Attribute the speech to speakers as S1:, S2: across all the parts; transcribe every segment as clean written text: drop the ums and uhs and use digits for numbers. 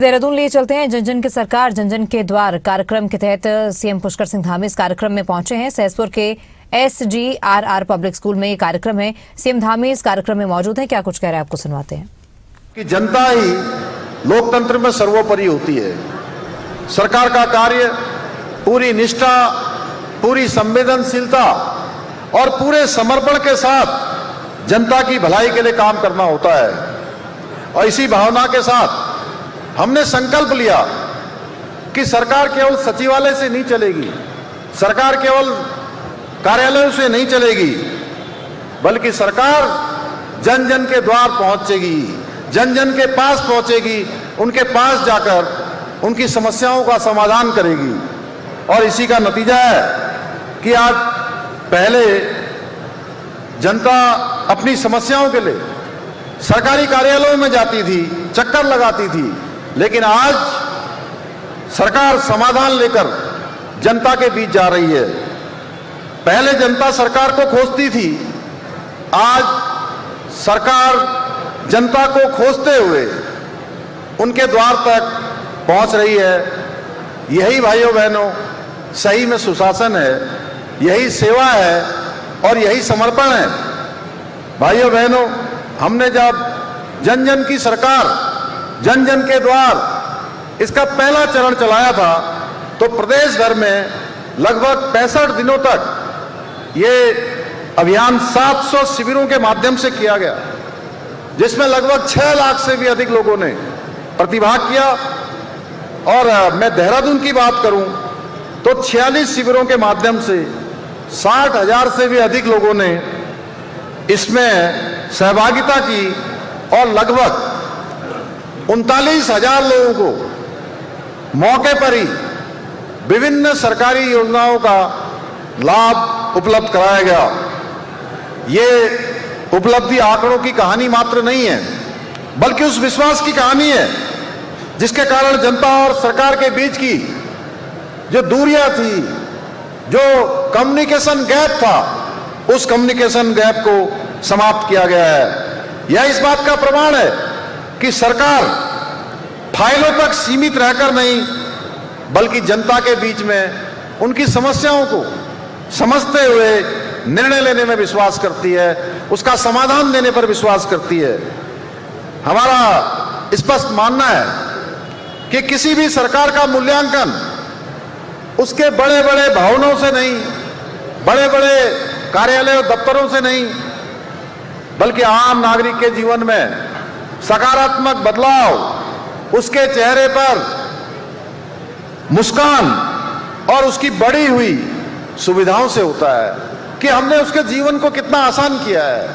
S1: देहरादून लिए चलते हैं। जन जन की सरकार जन जन के द्वार कार्यक्रम के तहत सीएम पुष्कर सिंह धामी इस कार्यक्रम में पहुंचे हैं। सहसपुर के SGRR पब्लिक स्कूल में ये कार्यक्रम है। सीएम धामी इस कार्यक्रम में मौजूद हैं। क्या कुछ कह रहे हैं आपको सुनवाते हैं।
S2: कि जनता ही लोकतंत्र में सर्वोपरि होती है। सरकार का कार्य पूरी निष्ठा, पूरी संवेदनशीलता और पूरे समर्पण के साथ जनता की भलाई के लिए काम करना होता है। और इसी भावना के साथ हमने संकल्प लिया कि सरकार केवल सचिवालय से नहीं चलेगी, सरकार केवल कार्यालयों से नहीं चलेगी, बल्कि सरकार जन जन के द्वार पहुंचेगी, जन जन के पास पहुंचेगी, उनके पास जाकर उनकी समस्याओं का समाधान करेगी। और इसी का नतीजा है कि आज पहले जनता अपनी समस्याओं के लिए सरकारी कार्यालयों में जाती थी, चक्कर लगाती थी, लेकिन आज सरकार समाधान लेकर जनता के बीच जा रही है। पहले जनता सरकार को खोजती थी, आज सरकार जनता को खोजते हुए उनके द्वार तक पहुंच रही है। यही भाइयों बहनों सही में सुशासन है, यही सेवा है और यही समर्पण है। भाइयों बहनों, हमने जब जन जन की सरकार जन जन के द्वार इसका पहला चरण चलाया था तो प्रदेश भर में लगभग 65 दिनों तक ये अभियान 700 शिविरों के माध्यम से किया गया, जिसमें लगभग 6 लाख से भी अधिक लोगों ने प्रतिभाग किया। और मैं देहरादून की बात करूं तो 46 शिविरों के माध्यम से 60,000 से भी अधिक लोगों ने इसमें सहभागिता की और लगभग 39,000 लोगों को मौके पर ही विभिन्न सरकारी योजनाओं का लाभ उपलब्ध कराया गया। ये उपलब्धि आंकड़ों की कहानी मात्र नहीं है, बल्कि उस विश्वास की कहानी है जिसके कारण जनता और सरकार के बीच की जो दूरियां थी, जो कम्युनिकेशन गैप था, उस कम्युनिकेशन गैप को समाप्त किया गया है। यह इस बात का प्रमाण है कि सरकार फाइलों तक सीमित रहकर नहीं, बल्कि जनता के बीच में उनकी समस्याओं को समझते हुए निर्णय लेने में विश्वास करती है, उसका समाधान देने पर विश्वास करती है। हमारा स्पष्ट मानना है कि किसी भी सरकार का मूल्यांकन उसके बड़े बड़े भवनों से नहीं, बड़े बड़े कार्यालय और दफ्तरों से नहीं, बल्कि आम नागरिक के जीवन में सकारात्मक बदलाव, उसके चेहरे पर मुस्कान और उसकी बढ़ी हुई सुविधाओं से होता है कि हमने उसके जीवन को कितना आसान किया है,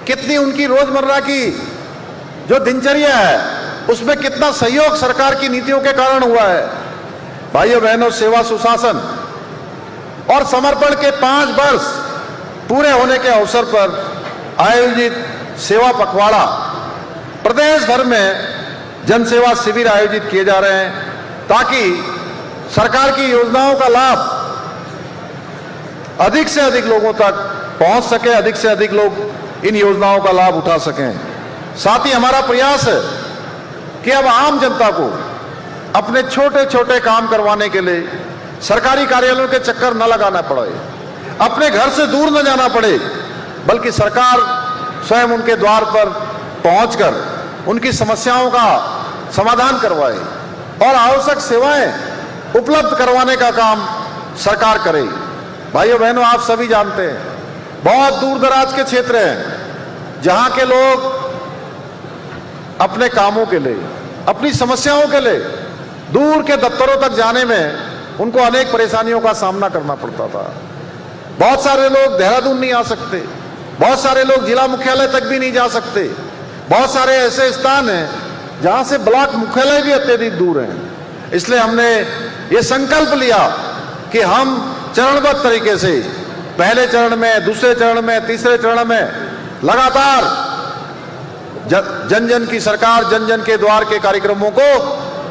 S2: कितनी उनकी रोजमर्रा की जो दिनचर्या है उसमें कितना सहयोग सरकार की नीतियों के कारण हुआ है। भाइयों बहनों, सेवा, सुशासन और समर्पण के 5 वर्ष पूरे होने के अवसर पर आयोजित सेवा पखवाड़ा, प्रदेश भर में जन सेवा शिविर आयोजित किए जा रहे हैं ताकि सरकार की योजनाओं का लाभ अधिक से अधिक लोगों तक पहुंच सके, अधिक से अधिक लोग इन योजनाओं का लाभ उठा सकें। साथ ही हमारा प्रयास है कि अब आम जनता को अपने छोटे छोटे काम करवाने के लिए सरकारी कार्यालयों के चक्कर न लगाना पड़े, अपने घर से दूर न जाना पड़े, बल्कि सरकार स्वयं उनके द्वार पर पहुंचकर उनकी समस्याओं का समाधान करवाए और आवश्यक सेवाएं उपलब्ध करवाने का काम सरकार करे। भाइयों बहनों, आप सभी जानते हैं बहुत दूर दराज के क्षेत्र हैं जहां के लोग अपने कामों के लिए, अपनी समस्याओं के लिए दूर के दफ्तरों तक जाने में उनको अनेक परेशानियों का सामना करना पड़ता था। बहुत सारे लोग देहरादून नहीं आ सकते, बहुत सारे लोग जिला मुख्यालय तक भी नहीं जा सकते, बहुत सारे ऐसे स्थान हैं जहां से ब्लॉक मुख्यालय भी अत्यधिक दूर हैं। इसलिए हमने ये संकल्प लिया कि हम चरणबद्ध तरीके से पहले चरण में, दूसरे चरण में, तीसरे चरण में लगातार जन जन की सरकार जन जन के द्वार के कार्यक्रमों को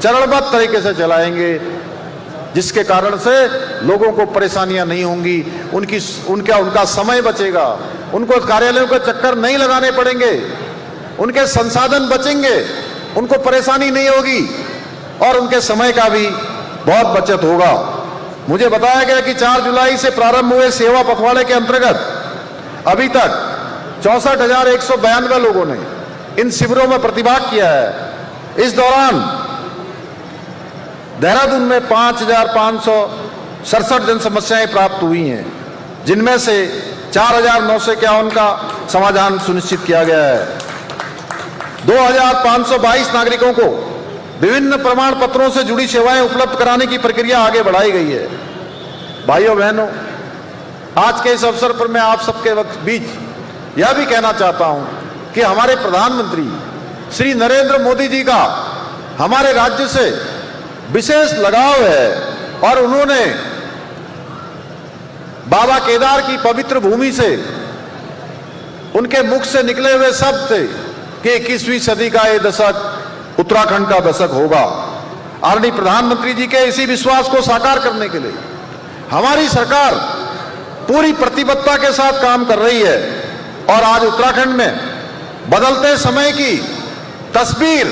S2: चरणबद्ध तरीके से चलाएंगे, जिसके कारण से लोगों को परेशानियां नहीं होंगी, उनका समय बचेगा, उनको कार्यालयों के चक्कर नहीं लगाने पड़ेंगे, उनके संसाधन बचेंगे, उनको परेशानी नहीं होगी। और उनके समय का भी बहुत बचत होगा। मुझे बताया गया कि 4 जुलाई से प्रारंभ हुए सेवा पखवाड़े के अंतर्गत अभी तक 64,192 लोगों ने इन शिविरों में प्रतिभाग किया है। इस दौरान देहरादून में 5,567 जन समस्याएं प्राप्त हुई हैं, जिनमें से 4,951 का समाधान सुनिश्चित किया गया है। 2,522 नागरिकों को विभिन्न प्रमाण पत्रों से जुड़ी सेवाएं उपलब्ध कराने की प्रक्रिया आगे बढ़ाई गई है। भाइयों बहनों, आज के इस अवसर पर मैं आप सबके बीच यह भी कहना चाहता हूं कि हमारे प्रधानमंत्री श्री नरेंद्र मोदी जी का हमारे राज्य से विशेष लगाव है और उन्होंने बाबा केदार की पवित्र भूमि से उनके मुख से निकले हुए शब्द थे कि 21वीं सदी का ये दशक उत्तराखंड का दशक होगा। आदरणीय प्रधानमंत्री जी के इसी विश्वास को साकार करने के लिए हमारी सरकार पूरी प्रतिबद्धता के साथ काम कर रही है और आज उत्तराखंड में बदलते समय की तस्वीर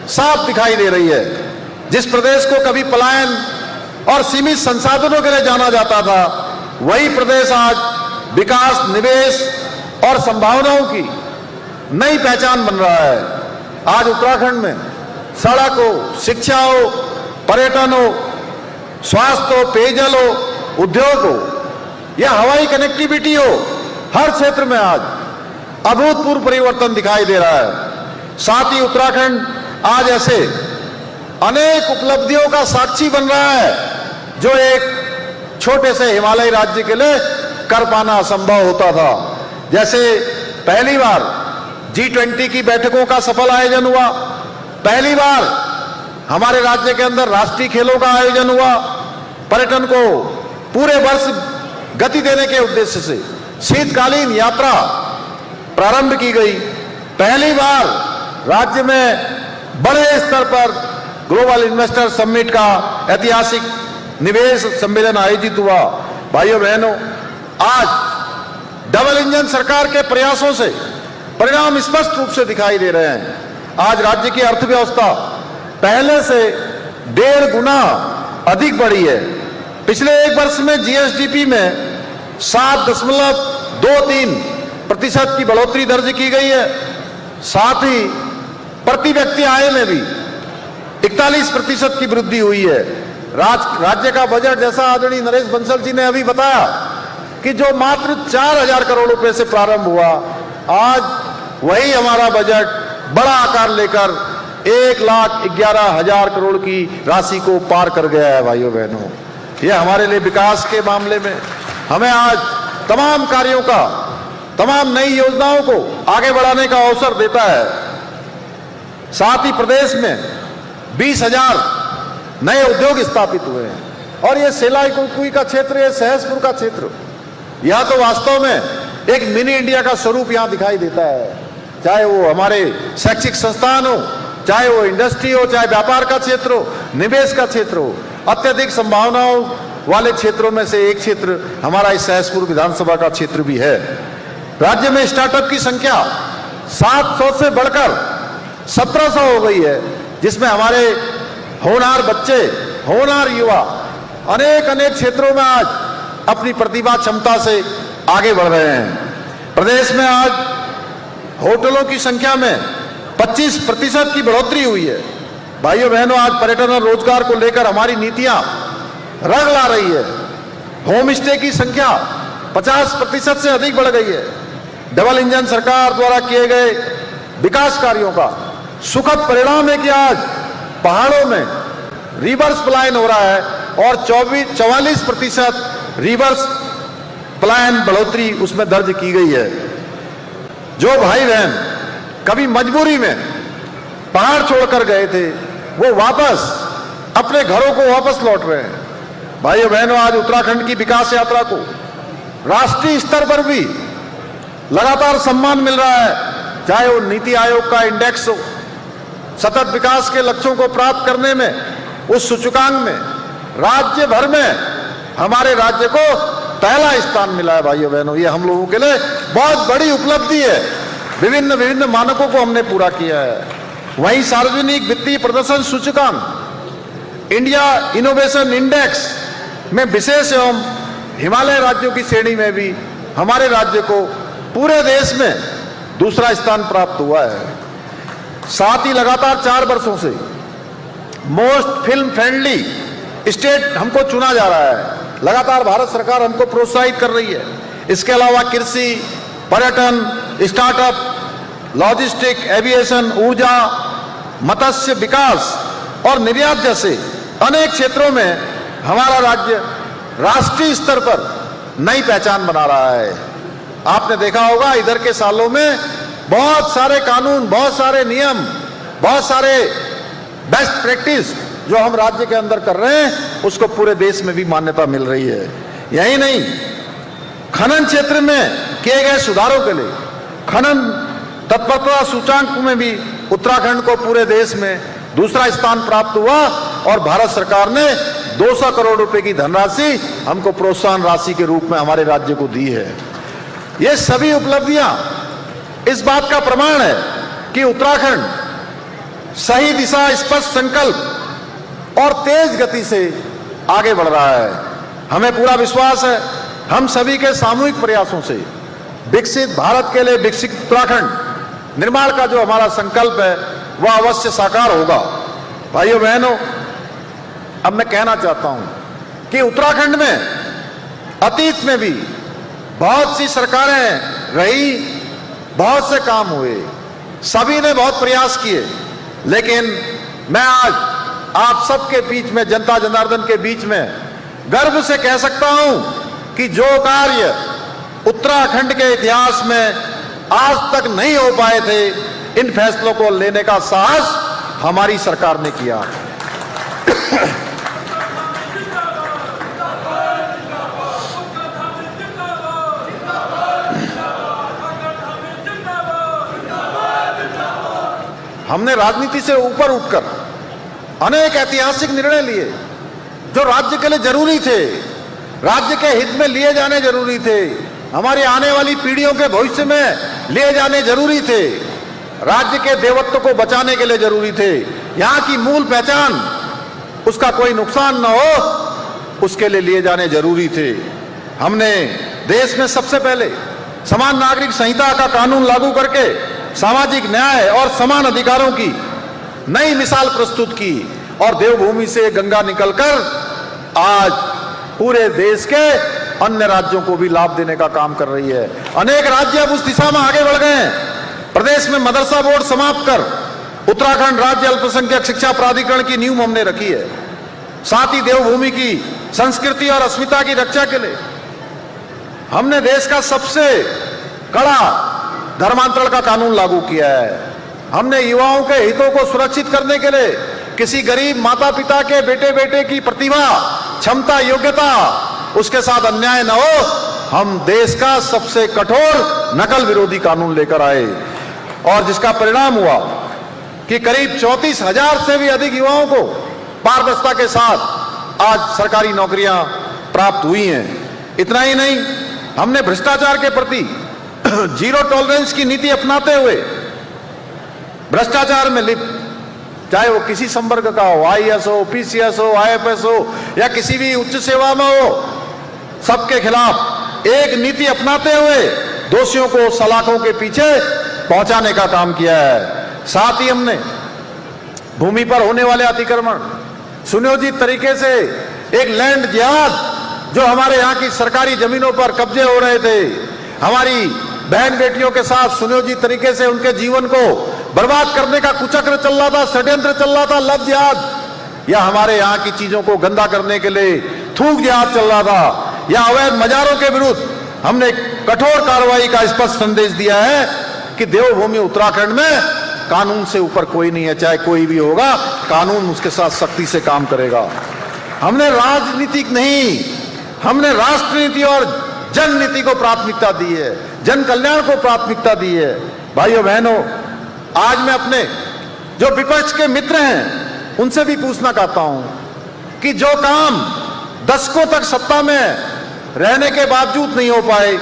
S2: साफ दिखाई दे रही है। जिस प्रदेश को कभी पलायन और सीमित संसाधनों के लिए जाना जाता था, वही प्रदेश आज विकास, निवेश और संभावनाओं की नई पहचान बन रहा है। आज उत्तराखंड में सड़क हो, शिक्षा हो, पर्यटन हो, स्वास्थ्य हो, पेयजल हो, उद्योग हो या हवाई कनेक्टिविटी हो, हर क्षेत्र में आज अभूतपूर्व परिवर्तन दिखाई दे रहा है। साथ ही उत्तराखंड आज ऐसे अनेक उपलब्धियों का साक्षी बन रहा है जो एक छोटे से हिमालयी राज्य के लिए कर पाना असंभव होता था। जैसे पहली बार G20 की बैठकों का सफल आयोजन हुआ, पहली बार हमारे राज्य के अंदर राष्ट्रीय खेलों का आयोजन हुआ, पर्यटन को पूरे वर्ष गति देने के उद्देश्य से शीतकालीन यात्रा प्रारंभ की गई, पहली बार राज्य में बड़े स्तर पर ग्लोबल इन्वेस्टर समिट का ऐतिहासिक निवेश सम्मेलन आयोजित हुआ। भाइयों बहनों, आज डबल इंजन सरकार के प्रयासों से परिणाम स्पष्ट रूप से दिखाई दे रहे हैं। आज राज्य की अर्थव्यवस्था पहले से 1.5 गुना अधिक बढ़ी है। पिछले एक वर्ष में जीएसडीपी में 7.23% की बढ़ोतरी दर्ज की गई है। साथ ही प्रति व्यक्ति आय में भी 41% की वृद्धि हुई है। राज्य का बजट, जैसा आदरणीय नरेश बंसल जी ने अभी बताया, कि जो मात्र 4,000 करोड़ रुपए से प्रारंभ हुआ, आज वही हमारा बजट बड़ा आकार लेकर 1,11,000 करोड़ की राशि को पार कर गया है। भाइयों बहनों, यह हमारे लिए विकास के मामले में हमें आज तमाम कार्यों का, तमाम नई योजनाओं को आगे बढ़ाने का अवसर देता है। साथ ही प्रदेश में 20,000 नए उद्योग स्थापित हुए हैं और ये सेलाई कुई का क्षेत्र, ये सहसपुर का क्षेत्र, यह तो वास्तव में एक मिनी इंडिया का स्वरूप यहां दिखाई देता है। चाहे वो हमारे शैक्षिक संस्थान हो, चाहे वो इंडस्ट्री हो, चाहे व्यापार का क्षेत्र हो, निवेश का क्षेत्र हो, अत्यधिक संभावनाओं वाले क्षेत्रों में से एक क्षेत्र हमारा इस सहसपुर विधानसभा का क्षेत्र भी है। राज्य में स्टार्टअप की संख्या 700 से बढ़कर 1700 हो गई है, जिसमें हमारे होनहार बच्चे, होनहार युवा अनेक क्षेत्रों में आज अपनी प्रतिभा क्षमता से आगे बढ़ रहे हैं। प्रदेश में आज होटलों की संख्या में 25% की बढ़ोतरी हुई है। भाइयों बहनों, आज पर्यटन और रोजगार को लेकर हमारी नीतियां रंग ला रही है। होम स्टे की संख्या 50% से अधिक बढ़ गई है। डबल इंजन सरकार द्वारा किए गए विकास कार्यों का सुखद परिणाम है कि आज पहाड़ों में रिवर्स पलायन हो रहा है और 44% रिवर्स पलायन बढ़ोतरी उसमें दर्ज की गई है। जो भाई बहन कभी मजबूरी में पहाड़ छोड़कर गए थे, वो वापस अपने घरों को वापस लौट रहे हैं। भाइयों बहनों, आज उत्तराखंड की विकास यात्रा को राष्ट्रीय स्तर पर भी लगातार सम्मान मिल रहा है। चाहे वो नीति आयोग का इंडेक्स हो, सतत विकास के लक्ष्यों को प्राप्त करने में उस सूचकांक में राज्य भर में हमारे राज्य को पहला स्थान मिला है। भाइयों बहनों, ये हम लोगों के लिए बहुत बड़ी उपलब्धि है। विभिन्न मानकों को हमने पूरा किया है। वहीं सार्वजनिक वित्तीय प्रदर्शन सूचकांक इंडिया इनोवेशन इंडेक्स में विशेष एवं हिमालय राज्यों की श्रेणी में भी हमारे राज्य को पूरे देश में दूसरा स्थान प्राप्त हुआ है। साथ ही लगातार 4 वर्षों से मोस्ट फिल्म फ्रेंडली स्टेट हमको चुना जा रहा है। लगातार भारत सरकार हमको प्रोत्साहित कर रही है। इसके अलावा कृषि, पर्यटन, स्टार्टअप, लॉजिस्टिक, एविएशन, ऊर्जा, मत्स्य विकास और निर्यात जैसे अनेक क्षेत्रों में हमारा राज्य राष्ट्रीय स्तर पर नई पहचान बना रहा है। आपने देखा होगा इधर के सालों में बहुत सारे कानून, बहुत सारे नियम, बहुत सारे बेस्ट प्रैक्टिस जो हम राज्य के अंदर कर रहे हैं उसको पूरे देश में भी मान्यता मिल रही है। यही नहीं, खनन क्षेत्र में किए गए सुधारों के लिए खनन तत्परता सूचांक में भी उत्तराखंड को पूरे देश में दूसरा स्थान प्राप्त हुआ और भारत सरकार ने 200 करोड़ रुपए की धनराशि हमको प्रोत्साहन राशि के रूप में हमारे राज्य को दी है। ये सभी उपलब्धियां इस बात का प्रमाण है कि उत्तराखंड सही दिशा, स्पष्ट संकल्प और तेज गति से आगे बढ़ रहा है। हमें पूरा विश्वास है हम सभी के सामूहिक प्रयासों से विकसित भारत के लिए विकसित उत्तराखंड निर्माण का जो हमारा संकल्प है वह अवश्य साकार होगा। भाइयों बहनों, अब मैं कहना चाहता हूं कि उत्तराखंड में अतीत में भी बहुत सी सरकारें रही, बहुत से काम हुए, सभी ने बहुत प्रयास किए, लेकिन मैं आज आप सबके बीच में, जनता जनार्दन के बीच में गर्व से कह सकता हूं कि जो कार्य उत्तराखंड के इतिहास में आज तक नहीं हो पाए थे, इन फैसलों को लेने का साहस हमारी सरकार ने किया। हमने राजनीति से ऊपर उठकर अनेक ऐतिहासिक निर्णय लिए जो राज्य के लिए जरूरी थे, राज्य के हित में लिए जाने जरूरी थे, हमारी आने वाली पीढ़ियों के भविष्य में लिए जाने जरूरी थे, राज्य के देवत्व को बचाने के लिए जरूरी थे, यहाँ की मूल पहचान उसका कोई नुकसान न हो उसके लिए जाने जरूरी थे। हमने देश में सबसे पहले समान नागरिक संहिता का कानून लागू करके सामाजिक न्याय और समान अधिकारों की नई मिसाल प्रस्तुत की और देवभूमि से गंगा निकलकर आज पूरे देश के अन्य राज्यों को भी लाभ देने का काम कर रही है। अनेक राज्य अब उस दिशा में आगे बढ़ गए हैं। प्रदेश में मदरसा बोर्ड समाप्त कर उत्तराखंड राज्य अल्पसंख्यक शिक्षा प्राधिकरण की नींव हमने रखी है। साथ ही देवभूमि की संस्कृति और अस्मिता की रक्षा के लिए हमने देश का सबसे कड़ा धर्मांतरण का कानून लागू किया है। हमने युवाओं के हितों को सुरक्षित करने के लिए किसी गरीब माता पिता के बेटे की प्रतिभा, क्षमता, योग्यता उसके साथ अन्याय न हो, हम देश का सबसे कठोर नकल विरोधी कानून लेकर आए और जिसका परिणाम हुआ कि करीब 34,000 से भी अधिक युवाओं को पारदर्शिता के साथ आज सरकारी नौकरियां प्राप्त हुई हैं। इतना ही नहीं, हमने भ्रष्टाचार के प्रति जीरो टॉलरेंस की नीति अपनाते हुए भ्रष्टाचार में लिप्त, चाहे वो किसी संवर्ग का हो, आईएएस हो, पीसीएस हो, आईएफएस हो या किसी भी उच्च सेवा में हो, सबके खिलाफ एक नीति अपनाते हुए दोषियों को सलाखों के पीछे पहुंचाने का काम किया है। साथ ही हमने भूमि पर होने वाले अतिक्रमण, सुनियोजित तरीके से एक लैंड जिहाद जो हमारे यहाँ की सरकारी जमीनों पर कब्जे हो रहे थे, हमारी बहन बेटियों के साथ सुनियोजित तरीके से उनके जीवन को बर्बाद करने का कुचक्र चल रहा था, षड्यंत्र चल रहा था, लव जिहाद, या हमारे यहाँ की चीजों को गंदा करने के लिए थूक जिहाद चल रहा था, या अवैध मजारों के विरुद्ध हमने कठोर कार्रवाई का स्पष्ट संदेश दिया है कि देवभूमि उत्तराखंड में कानून से ऊपर कोई नहीं है, चाहे कोई भी होगा कानून उसके साथ सख्ती से काम करेगा। हमने राजनीतिक नहीं, हमने राष्ट्र नीति और जन नीति को प्राथमिकता दी है, जन कल्याण को प्राथमिकता दी है। भाइयों बहनों, आज मैं अपने जो विपक्ष के मित्र हैं उनसे भी पूछना चाहता हूं कि जो काम दशकों तक सत्ता में रहने के बावजूद नहीं हो पाए,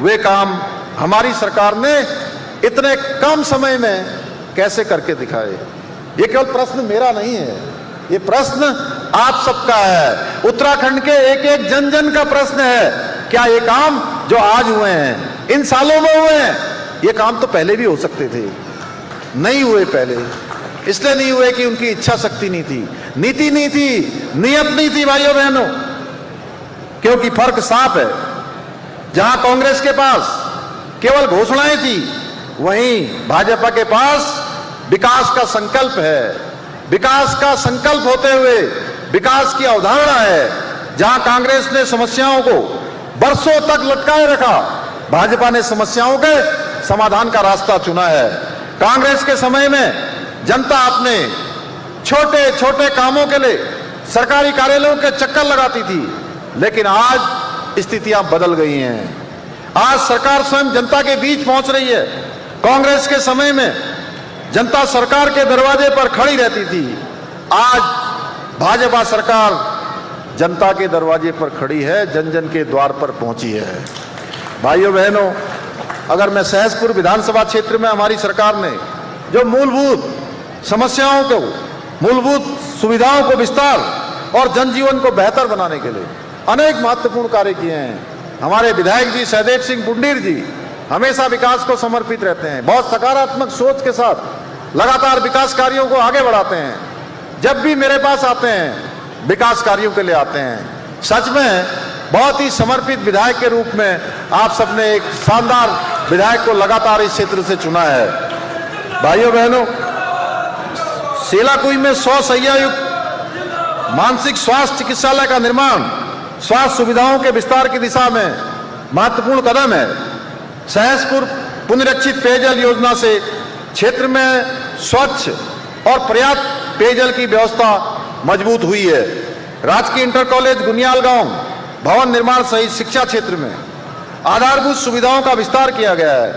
S2: वे काम हमारी सरकार ने इतने कम समय में कैसे करके दिखाए। ये केवल प्रश्न मेरा नहीं है, ये प्रश्न आप सबका है, उत्तराखंड के एक एक जन जन का प्रश्न है। क्या ये काम जो आज हुए हैं, इन सालों में हुए हैं, ये काम तो पहले भी हो सकते थे, नहीं हुए पहले। इसलिए नहीं हुए कि उनकी इच्छा शक्ति नहीं थी, नीति नहीं थी, नियत नहीं थी भाइयों बहनों। क्योंकि फर्क साफ है, जहां कांग्रेस के पास केवल घोषणाएं थी, वहीं भाजपा के पास विकास का संकल्प है। विकास का संकल्प होते हुए विकास की अवधारणा है। जहां कांग्रेस ने समस्याओं को बरसों तक लटकाए रखा, भाजपा ने समस्याओं के समाधान का रास्ता चुना है। कांग्रेस के समय में जनता अपने छोटे छोटे कामों के लिए सरकारी कार्यालयों के चक्कर लगाती थी, लेकिन आज स्थितियां बदल गई हैं। आज सरकार स्वयं जनता के बीच पहुंच रही है। कांग्रेस के समय में जनता सरकार के दरवाजे पर खड़ी रहती थी, आज भाजपा सरकार जनता के दरवाजे पर खड़ी है, जन जन के द्वार पर पहुंची है। भाइयों बहनों, अगर मैं सहसपुर विधानसभा क्षेत्र में हमारी सरकार ने जो मूलभूत समस्याओं को, मूलभूत सुविधाओं को विस्तार और जनजीवन को बेहतर बनाने के लिए अनेक महत्वपूर्ण कार्य किए हैं। हमारे विधायक जी सहदेव सिंह बुंडीर जी हमेशा विकास को समर्पित रहते हैं, बहुत सकारात्मक सोच के साथ लगातार विकास कार्यों को आगे बढ़ाते हैं। जब भी मेरे पास आते हैं, विकास कार्यों के लिए आते हैं। सच में बहुत ही समर्पित विधायक के रूप में आप सबने एक शानदार विधायक को लगातार इस क्षेत्र से चुना है। भाइयों बहनों, सेलाकुई में 100 शैय्या युक्त मानसिक स्वास्थ्य चिकित्सालय का निर्माण स्वास्थ्य सुविधाओं के विस्तार की दिशा में महत्वपूर्ण कदम है। सहसपुर पुनरीक्षित पेयजल योजना से क्षेत्र में स्वच्छ और पर्याप्त पेयजल की व्यवस्था मजबूत हुई है। राजकीय इंटर कॉलेज गुनियाल गांव भवन निर्माण सहित शिक्षा क्षेत्र में आधारभूत सुविधाओं का विस्तार किया गया है।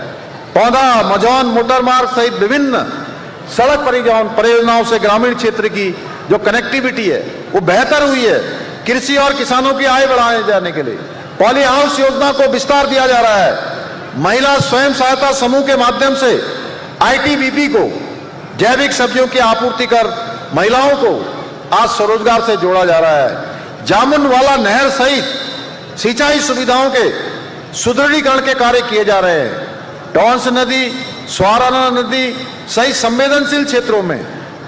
S2: पौधा, मझौन, मोटर मार्ग सहित विभिन्न सड़क परियोजनाओं से ग्रामीण क्षेत्र की जो कनेक्टिविटी है वो बेहतर हुई है। कृषि और किसानों की आय बढ़ाए जाने के लिए पॉली हाउस योजना को विस्तार दिया जा रहा है। महिला स्वयं सहायता समूह के माध्यम से आईटीबीपी को जैविक सब्जियों की आपूर्ति कर महिलाओं को आज स्वरोजगार से जोड़ा जा रहा है। जामुनवाला नहर सहित सिंचाई सुविधाओं के सुदृढ़ीकरण के कार्य किए जा रहे हैं। टॉन्स नदी, स्वाराना नदी सहित संवेदनशील क्षेत्रों में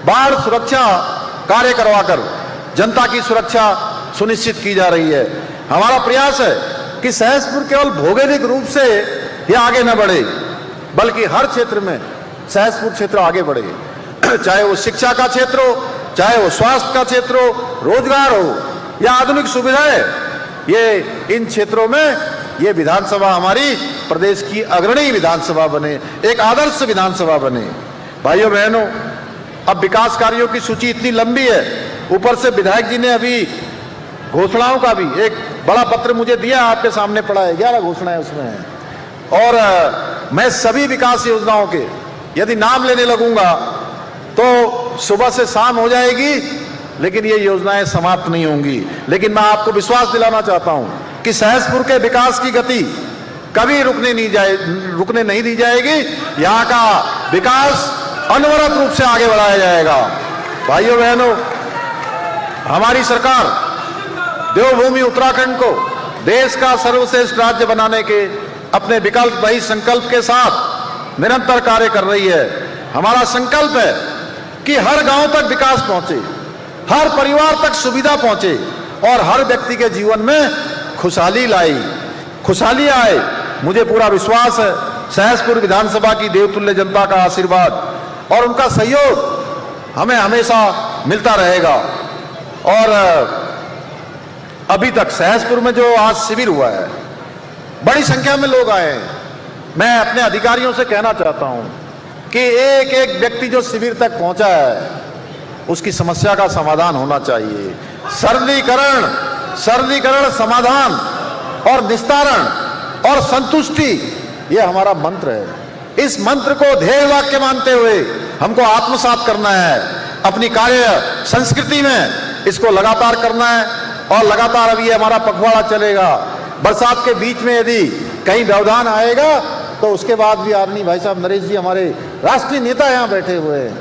S2: बाढ़ सुरक्षा कार्य करवाकर जनता की सुरक्षा सुनिश्चित की जा रही है। हमारा प्रयास है कि सहसपुर केवल भौगोलिक रूप से ये आगे न बढ़े, बल्कि हर क्षेत्र में सहसपुर क्षेत्र आगे बढ़े, चाहे वो शिक्षा का क्षेत्र हो, चाहे वो स्वास्थ्य का क्षेत्र हो, रोजगार हो या आधुनिक सुविधाएं। ये इन क्षेत्रों में ये विधानसभा हमारी प्रदेश की अग्रणी विधानसभा बने, एक आदर्श विधानसभा बने। भाइयों बहनों, अब विकास कार्यों की सूची इतनी लंबी है, ऊपर से विधायक जी ने अभी घोषणाओं का भी एक बड़ा पत्र मुझे दिया, आपके सामने पड़ा है, 11 घोषणाएं उसमें हैं। और मैं सभी विकास योजनाओं के यदि नाम लेने लगूंगा तो सुबह से शाम हो जाएगी, लेकिन ये योजनाएं समाप्त नहीं होंगी। लेकिन मैं आपको विश्वास दिलाना चाहता हूं कि सहसपुर के विकास की गति कभी रुकने नहीं दी जाएगी। यहाँ का विकास अनवरत रूप से आगे बढ़ाया जाएगा। भाइयों बहनों, हमारी सरकार देवभूमि उत्तराखंड को देश का सर्वश्रेष्ठ राज्य बनाने के अपने विकल्प रही संकल्प के साथ निरंतर कार्य कर रही है। हमारा संकल्प है कि हर गांव तक विकास पहुंचे, हर परिवार तक सुविधा पहुंचे और हर व्यक्ति के जीवन में खुशहाली आए। मुझे पूरा विश्वास है सहसपुर विधानसभा की देवतुल्य जनता का आशीर्वाद और उनका सहयोग हमें हमेशा मिलता रहेगा। और अभी तक सहसपुर में जो आज शिविर हुआ है, बड़ी संख्या में लोग आए हैं। मैं अपने अधिकारियों से कहना चाहता हूं कि एक एक व्यक्ति जो शिविर तक पहुंचा है उसकी समस्या का समाधान होना चाहिए। सरलीकरण, समाधान और निस्तारण और संतुष्टि, ये हमारा मंत्र है। इस मंत्र को ध्येय वाक्य मानते हुए हमको आत्मसात करना है, अपनी कार्य संस्कृति में इसको लगातार करना है। और लगातार अभी हमारा पखवाड़ा चलेगा। बरसात के बीच में यदि कहीं व्यवधान आएगा तो उसके बाद भी आदरणीय भाई साहब नरेश जी हमारे राष्ट्रीय नेता यहाँ बैठे हुए हैं,